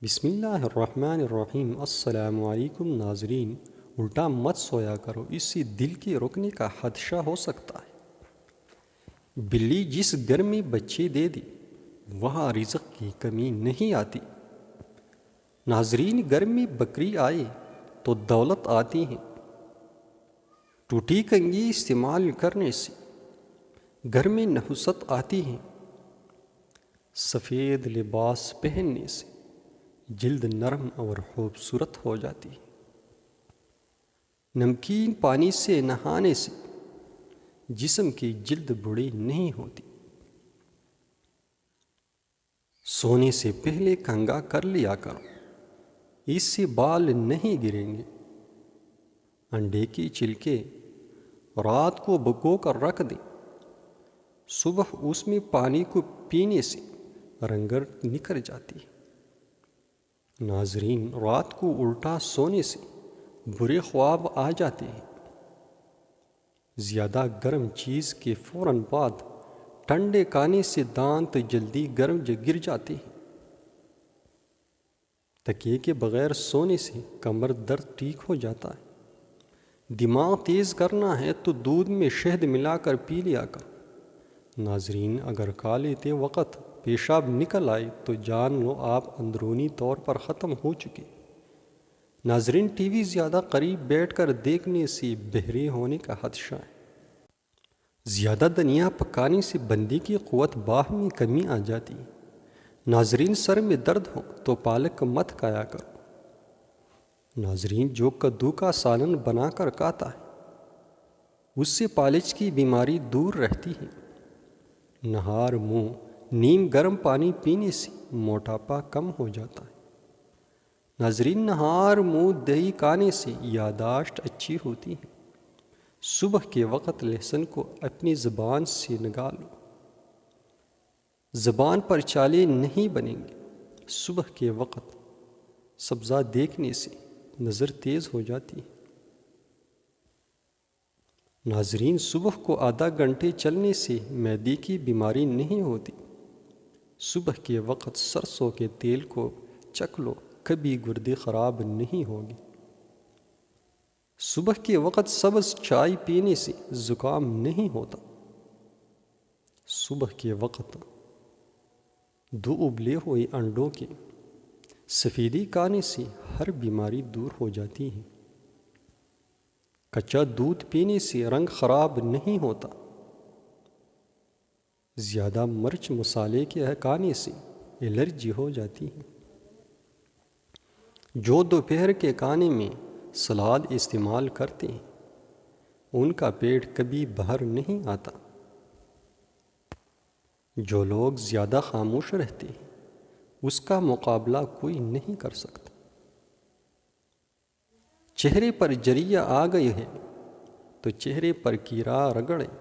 بسم اللہ الرحمن الرحیم۔ السلام علیکم ناظرین، الٹا مت سویا کرو، اس سے دل کے رکنے کا خدشہ ہو سکتا ہے۔ بلی جس گھر میں بچے دے دی وہاں رزق کی کمی نہیں آتی۔ ناظرین، گھر میں بکری آئے تو دولت آتی ہے۔ ٹوٹی کنگھی استعمال کرنے سے گھر میں نحوست آتی ہے۔ سفید لباس پہننے سے جلد نرم اور خوبصورت ہو جاتی ہے۔ نمکین پانی سے نہانے سے جسم کی جلد بڑی نہیں ہوتی۔ سونے سے پہلے کنگھا کر لیا کرو، اس سے بال نہیں گریں گے۔ انڈے کی چھلکے رات کو بھگو کر رکھ دیں، صبح اس میں پانی کو پینے سے رنگت نکھر جاتی ہے۔ ناظرین، رات کو الٹا سونے سے برے خواب آ جاتے ہیں۔ زیادہ گرم چیز کے فوراً بعد ٹھنڈے کھانے سے دانت جلدی گرم گر جاتے ہیں۔ تکیے کے بغیر سونے سے کمر درد ٹھیک ہو جاتا ہے۔ دماغ تیز کرنا ہے تو دودھ میں شہد ملا کر پی لیا کر۔ ناظرین، اگر کھا لیتے وقت پیشاب نکل آئے تو جان لو آپ اندرونی طور پر ختم ہو چکے۔ ناظرین، ٹی وی زیادہ قریب بیٹھ کر دیکھنے سے بہرے ہونے کا خدشہ ہے۔ زیادہ دھنیا پکانے سے بندے کی قوت باہ میں کمی آ جاتی ہے۔ ناظرین، سر میں درد ہو تو پالک مت کھایا کرو۔ ناظرین، جو کدو کا سالن بنا کر کھاتا ہے اس سے فالج کی بیماری دور رہتی ہے۔ نہار منہ نیم گرم پانی پینے سے موٹاپا کم ہو جاتا ہے۔ ناظرین، نہار منہ دہی کھانے سے یادداشت اچھی ہوتی ہے۔ صبح کے وقت لہسن کو اپنی زبان سے نگالو، زبان پر چالے نہیں بنیں گے۔ صبح کے وقت سبزہ دیکھنے سے نظر تیز ہو جاتی ہے۔ ناظرین، صبح کو آدھا گھنٹے چلنے سے معدے کی بیماری نہیں ہوتی۔ صبح کے وقت سرسوں کے تیل کو چکھ لو، کبھی گردے خراب نہیں ہوگی۔ صبح کے وقت سبز چائے پینے سے زکام نہیں ہوتا۔ صبح کے وقت دو ابلے ہوئے انڈوں کے سفیدی کھانے سے ہر بیماری دور ہو جاتی ہے۔ کچا دودھ پینے سے رنگ خراب نہیں ہوتا۔ زیادہ مرچ مسالے کے کھانے سے الرجی ہو جاتی ہے۔ جو دوپہر کے کھانے میں سلاد استعمال کرتے ہیں ان کا پیٹ کبھی باہر نہیں آتا۔ جو لوگ زیادہ خاموش رہتے ہیں اس کا مقابلہ کوئی نہیں کر سکتا۔ چہرے پر جریاں آ گئی ہے تو چہرے پر کیرا رگڑیں،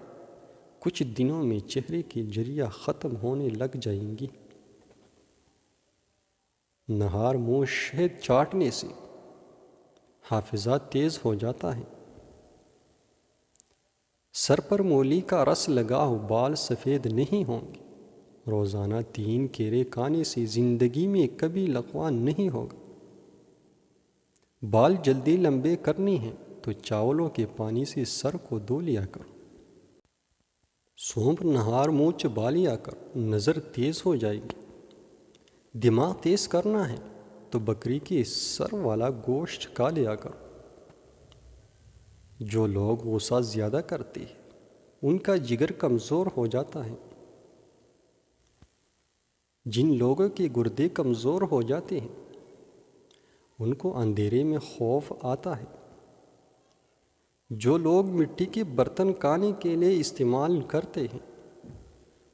کچھ دنوں میں چہرے کی جریاں ختم ہونے لگ جائیں گی۔ نہار منہ شہد چاٹنے سے حافظہ تیز ہو جاتا ہے۔ سر پر مولی کا رس لگاؤ، بال سفید نہیں ہوں گے۔ روزانہ 3 کیلے کھانے سے زندگی میں کبھی لقوہ نہیں ہوگا۔ بال جلدی لمبے کرنے ہیں تو چاولوں کے پانی سے سر کو دھو لیا کرو۔ سونف نہار منہ چبا لیا کر، نظر تیز ہو جائے گی۔ دماغ تیز کرنا ہے تو بکری کے سر والا گوشت کھا لیا کرو۔ جو لوگ غصہ زیادہ کرتے ہیں ان کا جگر کمزور ہو جاتا ہے۔ جن لوگوں کے گردے کمزور ہو جاتے ہیں ان کو اندھیرے میں خوف آتا ہے۔ جو لوگ مٹی کے برتن کھانے کے لیے استعمال کرتے ہیں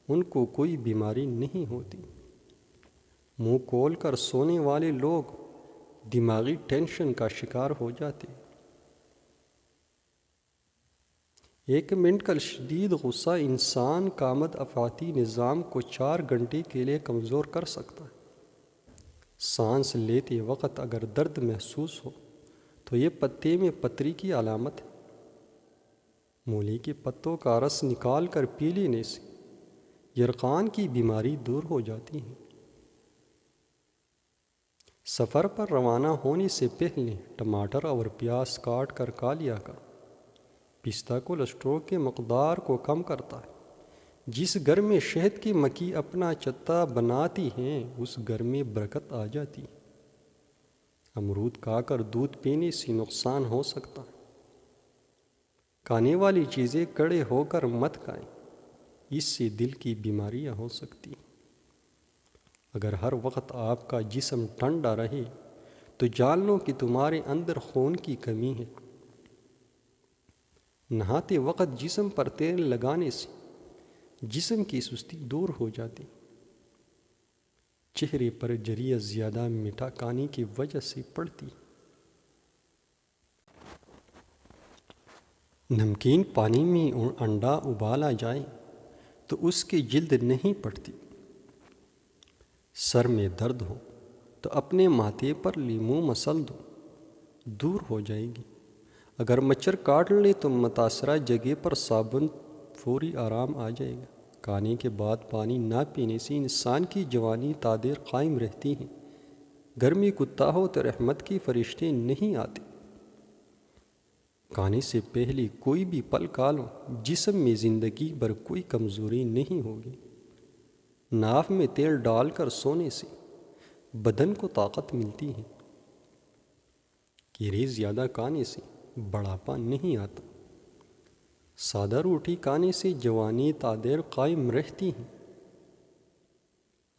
ان کو کوئی بیماری نہیں ہوتی۔ منہ کھول کر سونے والے لوگ دماغی ٹینشن کا شکار ہو جاتے ہیں۔ 1 منٹ کا شدید غصہ انسان کا مدافعاتی نظام کو 4 گھنٹے کے لیے کمزور کر سکتا ہے۔ سانس لیتے وقت اگر درد محسوس ہو تو یہ پتے میں پتری کی علامت ہے۔ مولی کے پتوں کا رس نکال کر پی لینے سے یرقان کی بیماری دور ہو جاتی ہے۔ سفر پر روانہ ہونے سے پہلے ٹماٹر اور پیاز کاٹ کر کھا لیا کر۔ پستہ کولیسٹرول کے مقدار کو کم کرتا ہے۔ جس گھر میں شہد کی مکھی اپنا چتا بناتی ہیں اس گھر میں برکت آ جاتی ہے۔ امرود کھا کر دودھ پینے سے نقصان ہو سکتا ہے۔ کھانے والی چیزیں کڑے ہو کر مت کھائیں، اس سے دل کی بیماریاں ہو سکتی ہیں۔ اگر ہر وقت آپ کا جسم ٹھنڈا رہے تو جان لو کہ تمہارے اندر خون کی کمی ہے۔ نہاتے وقت جسم پر تیل لگانے سے جسم کی سستی دور ہو جاتی۔ چہرے پر جریہ زیادہ میٹھا کھانے کی وجہ سے پڑتی۔ نمکین پانی میں انڈا ابالا جائے تو اس کی جلد نہیں پڑتی۔ سر میں درد ہو تو اپنے ماتھے پر لیموں مسل دو، دور ہو جائے گی۔ اگر مچھر کاٹ لے تو متاثرہ جگہ پر صابن فوری آرام آ جائے گا۔ کھانے کے بعد پانی نہ پینے سے انسان کی جوانی تا دیر قائم رہتی ہے۔ گھر میں کتا ہو تو رحمت کے فرشتے نہیں آتے۔ کھانے سے پہلے کوئی بھی پھل کھا لو، جسم میں زندگی بھر کوئی کمزوری نہیں ہوگی۔ ناف میں تیل ڈال کر سونے سے بدن کو طاقت ملتی ہے۔ کیڑے زیادہ کھانے سے بڑھاپا نہیں آتا۔ سادہ روٹی کھانے سے جوانی تا دیر قائم رہتی ہے۔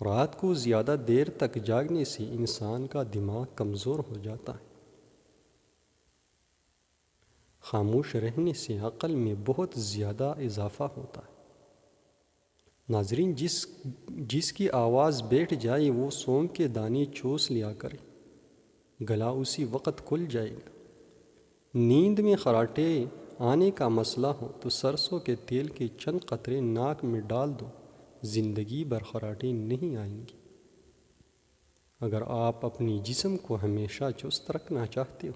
رات کو زیادہ دیر تک جاگنے سے انسان کا دماغ کمزور ہو جاتا ہے۔ خاموش رہنے سے عقل میں بہت زیادہ اضافہ ہوتا ہے۔ ناظرین، جس کی آواز بیٹھ جائے وہ سونف کے دانے چوس لیا کرے، گلا اسی وقت کھل جائے گا۔ نیند میں خراٹے آنے کا مسئلہ ہو تو سرسوں کے تیل کے چند قطرے ناک میں ڈال دو، زندگی بھر خراٹے نہیں آئیں گے۔ اگر آپ اپنی جسم کو ہمیشہ چست رکھنا چاہتے ہو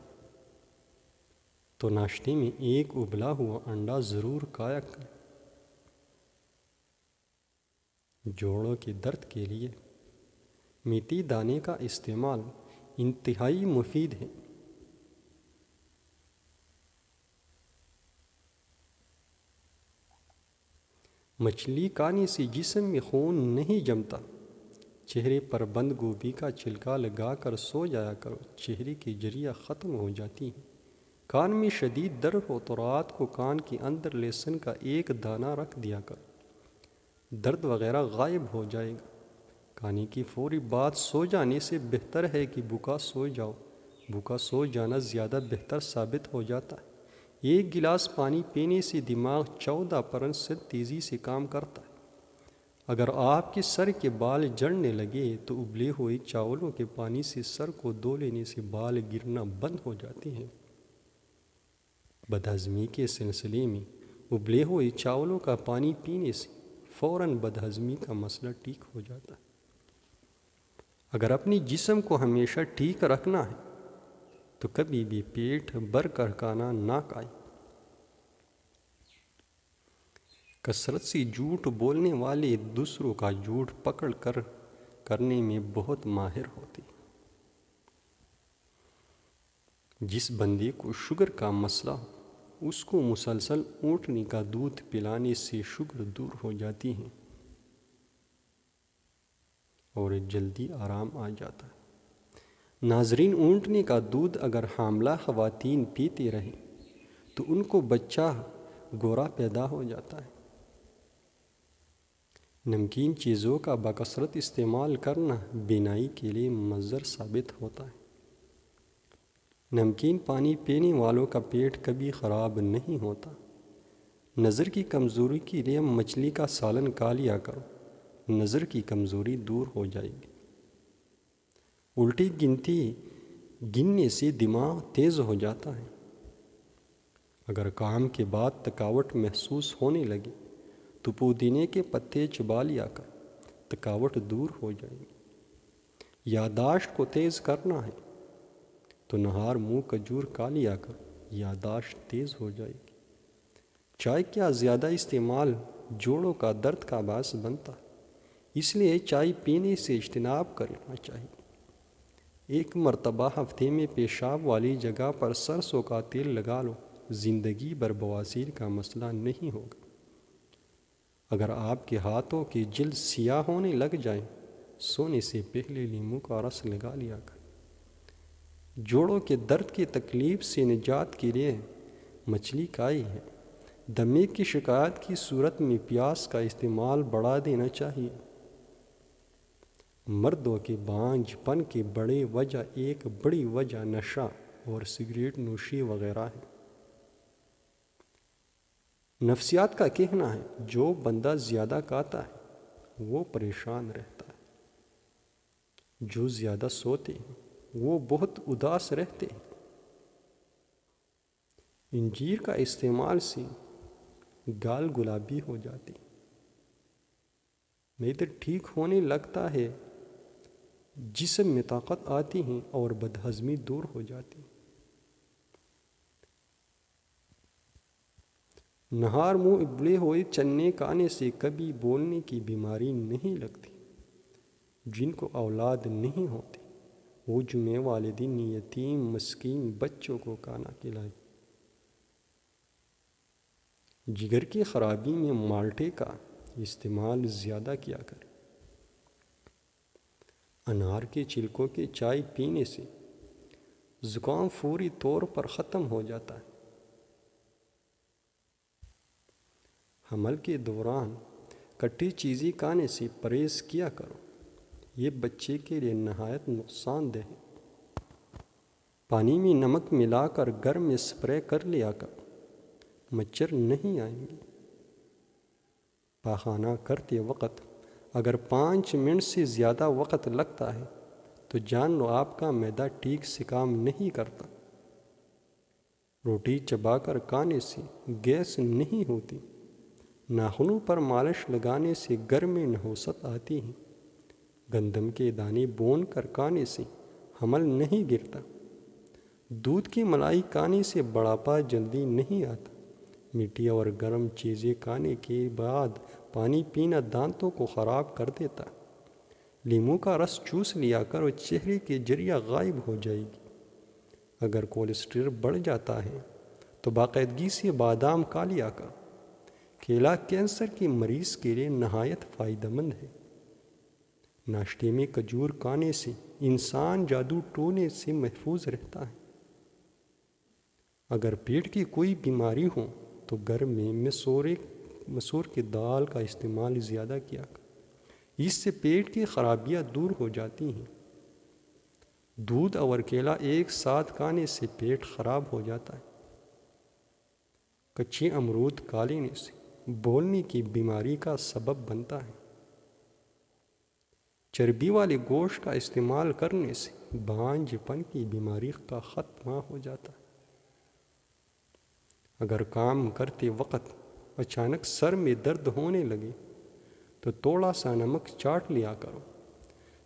تو ناشتے میں ایک ابلا ہوا انڈا ضرور کھایا کریں۔ جوڑوں کے درد کے لیے میتھی دانے کا استعمال انتہائی مفید ہے۔ مچھلی کھانے سے جسم میں خون نہیں جمتا۔ چہرے پر بند گوبھی کا چھلکا لگا کر سو جایا کرو، چہرے کی جریہ ختم ہو جاتی ہے۔ کان میں شدید درد ہو تو رات کو کان کے اندر لہسن کا ایک دانہ رکھ دیا کرو، درد وغیرہ غائب ہو جائے گا۔ کھانے کی فوری بعد سو جانے سے بہتر ہے کہ بھوکا سو جاؤ۔ بھوکا سو جانا زیادہ بہتر ثابت ہو جاتا ہے۔ ایک گلاس پانی پینے سے دماغ 14% تیزی سے کام کرتا ہے۔ اگر آپ کے سر کے بال جھڑنے لگے تو ابلے ہوئے چاولوں کے پانی سے سر کو دھو لینے سے بال گرنا بند ہو جاتے ہیں۔ بدہضمی کے سلسلے میں ابلے ہوئے چاولوں کا پانی پینے سے فوراً بدہضمی کا مسئلہ ٹھیک ہو جاتا ہے۔ اگر اپنی جسم کو ہمیشہ ٹھیک رکھنا ہے تو کبھی بھی پیٹ بھر کر کھانا نہ کھائیں۔ کثرت سے جھوٹ بولنے والے دوسروں کا جھوٹ پکڑ کر کرنے میں بہت ماہر ہوتے ہیں۔ جس بندے کو شوگر کا مسئلہ ہو اس کو مسلسل اونٹنی کا دودھ پلانے سے شوگر دور ہو جاتی ہے اور جلدی آرام آ جاتا ہے۔ ناظرین، اونٹنی کا دودھ اگر حاملہ خواتین پیتے رہیں تو ان کو بچہ گورا پیدا ہو جاتا ہے۔ نمکین چیزوں کا بکثرت استعمال کرنا بینائی کے لیے مضر ثابت ہوتا ہے۔ نمکین پانی پینے والوں کا پیٹ کبھی خراب نہیں ہوتا۔ نظر کی کمزوری کے لیے مچھلی کا سالن کھا لیا کرو، نظر کی کمزوری دور ہو جائے گی۔ الٹی گننے سے دماغ تیز ہو جاتا ہے۔ اگر کام کے بعد تھکاوٹ محسوس ہونے لگے تو پودینے کے پتے چبا لیا کر، تھکاوٹ دور ہو جائے گی۔ یادداشت کو تیز کرنا ہے تو نہار منہ کھجور کھا لیا کر، یادداشت تیز ہو جائے گی۔ چائے کا زیادہ استعمال جوڑوں کا درد کا باعث بنتا ہے، اس لیے چائے پینے سے اجتناب کرنا چاہیے۔ ایک مرتبہ ہفتے میں پیشاب والی جگہ پر سرسوں کا تیل لگا لو، زندگی بھر بواسیر کا مسئلہ نہیں ہوگا۔ اگر آپ کے ہاتھوں کی جلد سیاہ ہونے لگ جائیں، سونے سے پہلے لیموں کا رس لگا لیا کر۔ جوڑوں کے درد کی تکلیف سے نجات کے لیے مچھلی کائی ہے۔ دمے کی شکایت کی صورت میں پیاز کا استعمال بڑھا دینا چاہیے۔ مردوں کے بانجھ پن کی ایک بڑی وجہ نشہ اور سگریٹ نوشی وغیرہ ہے۔ نفسیات کا کہنا ہے جو بندہ زیادہ کھاتا ہے وہ پریشان رہتا ہے، جو زیادہ سوتے ہیں وہ بہت اداس رہتے ہیں۔ انجیر کا استعمال سے گال گلابی ہو جاتی، معدہ ٹھیک ہونے لگتا ہے، جسم میں طاقت آتی ہے اور بدہضمی دور ہو جاتی۔ نہار منہ ابلے ہوئے چنے کھانے سے کبھی بولنے کی بیماری نہیں لگتی۔ جن کو اولاد نہیں ہوتی وہ جمعے والے دن یتیم مسکین بچوں کو کھانا کھلائیں۔ جگر کی خرابی میں مالٹے کا استعمال زیادہ کیا کریں۔ انار کے چھلکوں کی چائے پینے سے زکام فوری طور پر ختم ہو جاتا ہے۔ حمل کے دوران کٹی چیزیں کھانے سے پرہیز کیا کرو، یہ بچے کے لیے نہایت نقصان دہ ہے۔ پانی میں نمک ملا کر گھر میں سپرے کر لیا کرو، مچھر نہیں آئیں گے۔ پاخانہ کرتے وقت اگر 5 منٹ سے زیادہ وقت لگتا ہے تو جان لو آپ کا معدہ ٹھیک سے کام نہیں کرتا۔ روٹی چبا کر کھانے سے گیس نہیں ہوتی۔ ناخنوں پر مالش لگانے سے گھر میں نحوست آتی ہے۔ گندم کے دانے بون کر کھانے سے حمل نہیں گرتا۔ دودھ کی ملائی کھانے سے بڑھاپا جلدی نہیں آتا۔ میٹھی اور گرم چیزیں کھانے کے بعد پانی پینا دانتوں کو خراب کر دیتا۔ لیموں کا رس چوس لیا کر اور چہرے کی جریاں غائب ہو جائے گی۔ اگر کولیسٹرول بڑھ جاتا ہے تو باقاعدگی سے بادام کھا لیا کر۔ کیلا کینسر کے مریض کے لیے نہایت فائدہ مند ہے۔ ناشتے میں کھجور کھانے سے انسان جادو ٹونے سے محفوظ رہتا ہے۔ اگر پیٹ کی کوئی بیماری ہو تو گھر میں مسور کی دال کا استعمال زیادہ کیا کریں، اس سے پیٹ کی خرابیاں دور ہو جاتی ہیں۔ دودھ اور کیلا ایک ساتھ کھانے سے پیٹ خراب ہو جاتا ہے۔ کچے امرود کھا لینے سے بولنے کی بیماری کا سبب بنتا ہے۔ چربی والے گوشت کا استعمال کرنے سے بانجھ پن کی بیماری کا خاتمہ ہو جاتا ہے۔ اگر کام کرتے وقت اچانک سر میں درد ہونے لگے تو تھوڑا سا نمک چاٹ لیا کرو،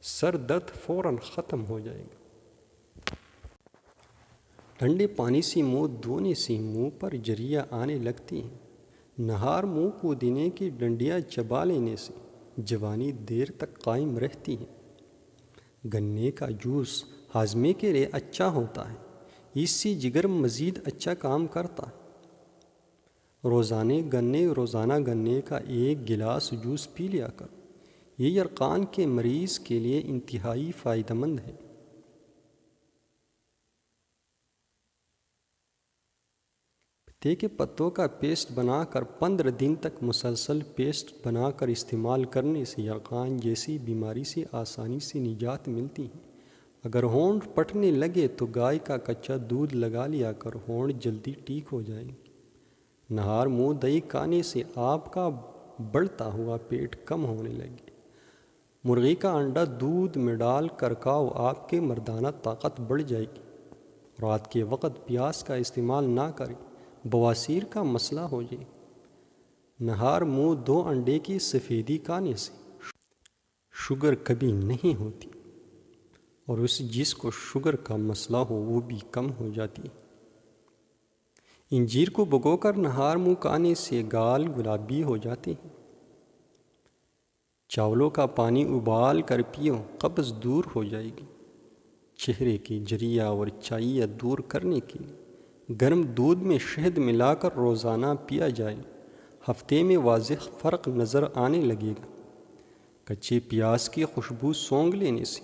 سر درد فوراً ختم ہو جائے گا۔ ٹھنڈے پانی سے منہ دھونے سے منہ پر جریاں آنے لگتی ہیں۔ نہار منہ پودینے کی ڈنڈیاں چبا لینے سے جوانی دیر تک قائم رہتی ہے۔ گنے کا جوس ہاضمے کے لیے اچھا ہوتا ہے، اس سے جگر مزید اچھا کام کرتا ہے۔ روزانہ گنے کا 1 گلاس جوس پی لیا کرو، یہ یرقان کے مریض کے لیے انتہائی فائدہ مند ہے۔ پتے کے پتوں کا پیسٹ بنا کر 15 دن تک مسلسل پیسٹ بنا کر استعمال کرنے سے یرقان جیسی بیماری سے آسانی سے نجات ملتی ہے۔ اگر ہونٹ پھٹنے لگے تو گائے کا کچا دودھ لگا لیا کر ہونٹ جلدی ٹھیک ہو جائیں گے۔ نہار منہ دہی کھانے سے آپ کا بڑھتا ہوا پیٹ کم ہونے لگے۔ مرغی کا انڈا دودھ میں ڈال کر کھاؤ، آپ کی مردانہ طاقت بڑھ جائے گی۔ رات کے وقت پیاز کا استعمال نہ کریں، بواسیر کا مسئلہ ہو جائے۔ نہار منہ 2 انڈے کی سفیدی کھانے سے شوگر کبھی نہیں ہوتی، اور جس کو شوگر کا مسئلہ ہو وہ بھی کم ہو جاتی ہے۔ انجیر کو بھگو کر نہار منہ کھانے سے گال گلابی ہو جاتے ہیں۔ چاولوں کا پانی ابال کر پیو، قبض دور ہو جائے گی۔ چہرے کی جریہ اور چائیہ دور کرنے کے لیے گرم دودھ میں شہد ملا کر روزانہ پیا جائے، ہفتے میں واضح فرق نظر آنے لگے گا۔ کچے پیاز کی خوشبو سونگھ لینے سے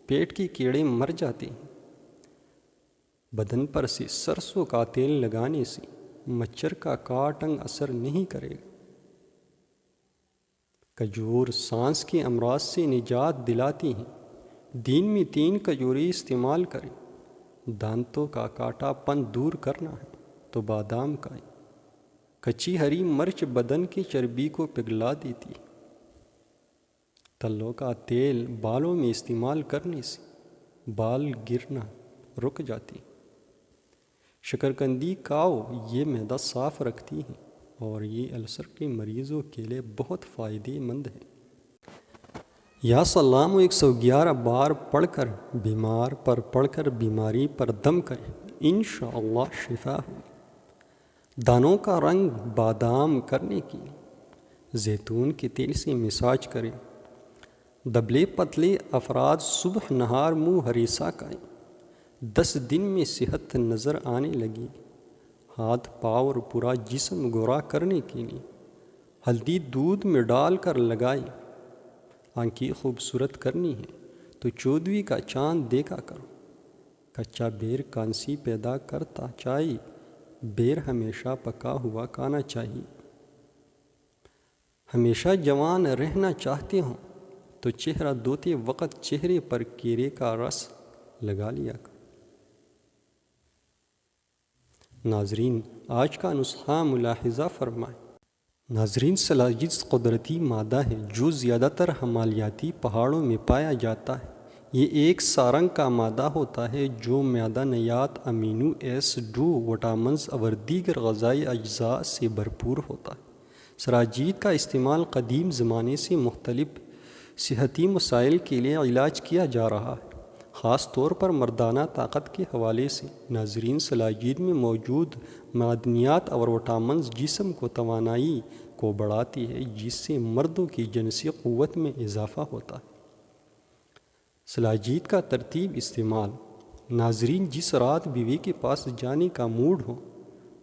پیٹ کے کیڑے مر جاتے ہیں۔ بدن پر سے سرسوں کا تیل لگانے سے مچھر کا کاٹنگ اثر نہیں کرے گا۔ کھجور سانس کے امراض سے نجات دلاتی ہیں۔ دن میں 3 کھجوریں استعمال کریں۔ دانتوں کا کاٹا پن دور کرنا ہے تو بادام کھائیں۔ کچی ہری مرچ بدن کی چربی کو پگھلا دیتی ہے۔ تلوں کا تیل بالوں میں استعمال کرنے سے بال گرنا رک جاتی ہے۔ شکرکندی کھاؤ، یہ معدہ صاف رکھتی ہے اور یہ السر کے مریضوں کے لیے بہت فائدہ مند ہے۔ یا سلام 111 بار پڑھ کر بیمار پر پڑھ کر بیماری پر دم کرے، انشاءاللہ شفا ہو۔ دانوں کا رنگ بادام کرنے کے لیے زیتون کے تیل سے مساج کریں۔ دبلے پتلے افراد صبح نہار منہ ہریسہ کھائیں۔ 10 دن میں صحت نظر آنے لگی۔ ہاتھ پاؤں اور پورا جسم گورا کرنے کے لیے ہلدی دودھ میں ڈال کر لگائیں۔ آنکھیں خوبصورت کرنی ہے تو 14ویں کا چاند دیکھا کرو۔ کچا بیر کانسی پیدا کرتا چاہیے، بیر ہمیشہ پکا ہوا کھانا چاہیے۔ ہمیشہ جوان رہنا چاہتے ہوں تو چہرہ دھوتے وقت چہرے پر کیرے کا رس لگا لیا کرو۔ ناظرین، آج کا نسخہ ملاحظہ فرمائیں۔ ناظرین، سلاجید قدرتی مادہ ہے جو زیادہ تر ہمالیاتی پہاڑوں میں پایا جاتا ہے۔ یہ ایک سارنگ کا مادہ ہوتا ہے جو معدنیات، امینو ایسڈ، وٹامنز اور دیگر غذائی اجزاء سے بھرپور ہوتا ہے۔ سلاجید کا استعمال قدیم زمانے سے مختلف صحتی مسائل کے لیے علاج کیا جا رہا ہے، خاص طور پر مردانہ طاقت کے حوالے سے۔ ناظرین، سلاجید میں موجود معدنیات اور وٹامنز جسم کو توانائی کو بڑھاتی ہے، جس سے مردوں کی جنسی قوت میں اضافہ ہوتا ہے۔ سلاجید کا ترتیب استعمال۔ ناظرین، جس رات بیوی کے پاس جانے کا موڈ ہو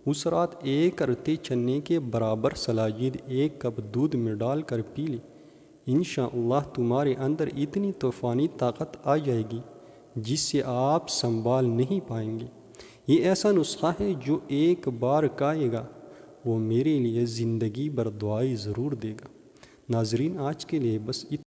اس رات 1 ارتے چنے کے برابر سلاجید 1 کپ دودھ میں ڈال کر پی لیں۔ انشاءاللہ تمہارے اندر اتنی طوفانی طاقت آ جائے گی جس سے آپ سنبھال نہیں پائیں گے۔ یہ ایسا نسخہ ہے جو ایک بار کھائے گا وہ میرے لیے زندگی بھر دعائیں ضرور دے گا۔ ناظرین، آج کے لیے بس اتنا۔